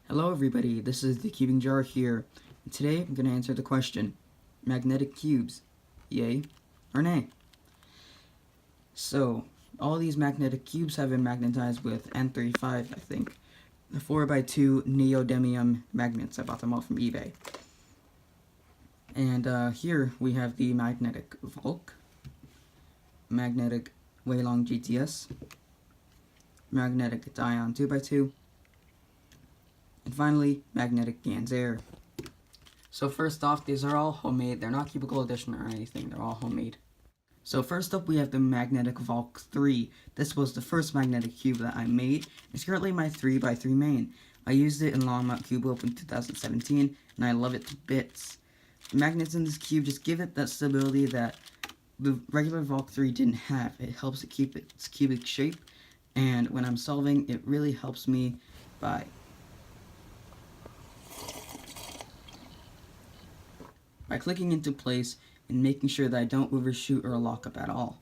Hello everybody, this is the Cubing Jar here, and today I'm going to answer the question, magnetic cubes, yay or nay? So, all these magnetic cubes have been magnetized with N35, I think, the 4x2 neodymium magnets. I bought them all from eBay. And here we have the magnetic Volk, magnetic Weilong GTS, magnetic Dion 2x2, and finally, magnetic Ganzare. So first off, these are all homemade. They're not cubicle edition or anything. They're all homemade. So first up, we have the magnetic Volk 3. This was the first magnetic cube that I made. It's currently my 3x3 main. I used it in Longmont Cube Open 2017, and I love it to bits. The magnets in this cube just give it that stability that the regular Volk 3 didn't have. It helps it keep its cubic shape, and when I'm solving, it really helps me by clicking into place and making sure that I don't overshoot or lock up at all.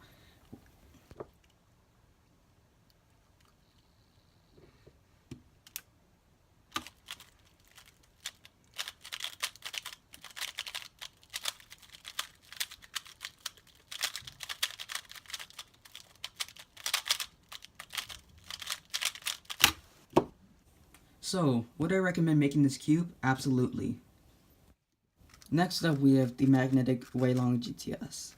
So, would I recommend making this cube? Absolutely. Next up, we have the magnetic Weilong GTS.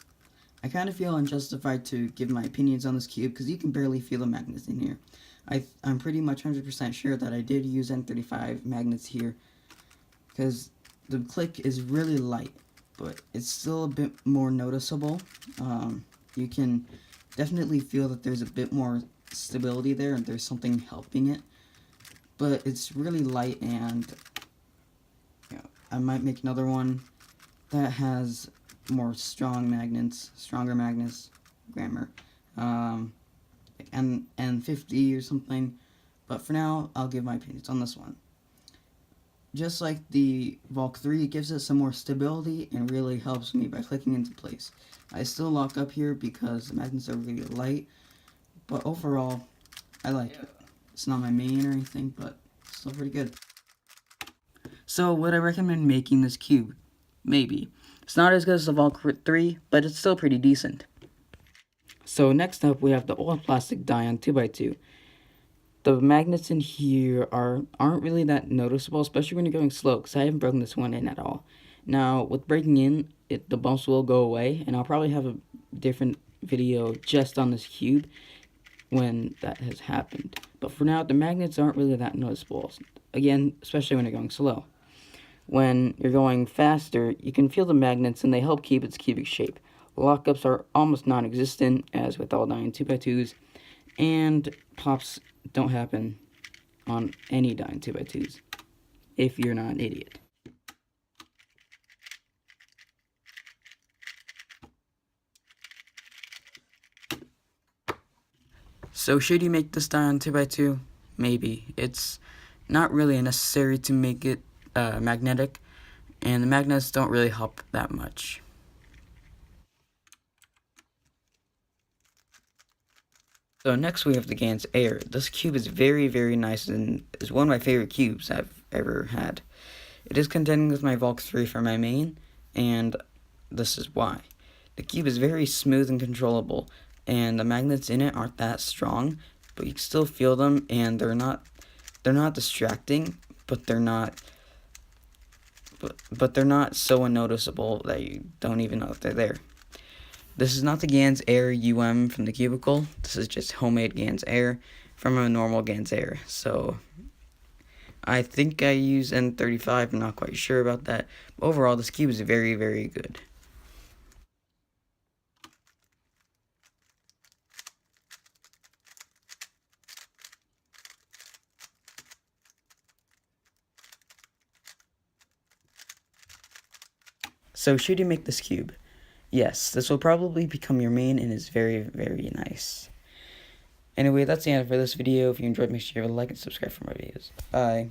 I kind of feel unjustified to give my opinions on this cube because you can barely feel the magnets in here. I'm pretty much 100% sure that I did use N35 magnets here because the click is really light, but it's still a bit more noticeable. You can definitely feel that there's a bit more stability there and there's something helping it, but it's really light, and I might make another one that has more stronger magnets, grammar, and 50 or something, but for now, I'll give my opinions on this one. Just like the Volk 3, it gives it some more stability and really helps me by clicking into place. I still lock up here because the magnets are really light, but overall, I like it. It's not my main or anything, but it's still pretty good. So, would I recommend making this cube? Maybe. It's not as good as the Volk 3, but it's still pretty decent. So next up, we have the old plastic Dion 2x2. The magnets in here aren't really that noticeable, especially when you're going slow, because I haven't broken this one in at all. Now, with breaking in, the bumps will go away, and I'll probably have a different video just on this cube when that has happened. But for now, the magnets aren't really that noticeable. Again, especially when you're going slow. When you're going faster, you can feel the magnets and they help keep its cubic shape. Lockups are almost non-existent, as with all Dion 2x2s, and pops don't happen on any Dion 2x2s, if you're not an idiot. So should you make this Dion 2x2? Maybe. It's not really necessary to make it magnetic, and the magnets don't really help that much. So next we have the Ganzare. This cube is very, very nice and is one of my favorite cubes I've ever had. It is contending with my Volk 3 for my main, and this is why. The cube is very smooth and controllable, and the magnets in it aren't that strong, but you can still feel them, and they're not distracting, but they're not so unnoticeable that you don't even know that they're there. This is not the Ganzare UM from the Cubicle. This is just homemade Ganzare from a normal Ganzare. So I think I use N35. I'm not quite sure about that. But overall, this cube is very, very good. So should you make this cube? Yes, this will probably become your main and is very, very nice. Anyway, that's the end for this video. If you enjoyed, make sure you give it a like and subscribe for more videos. Bye.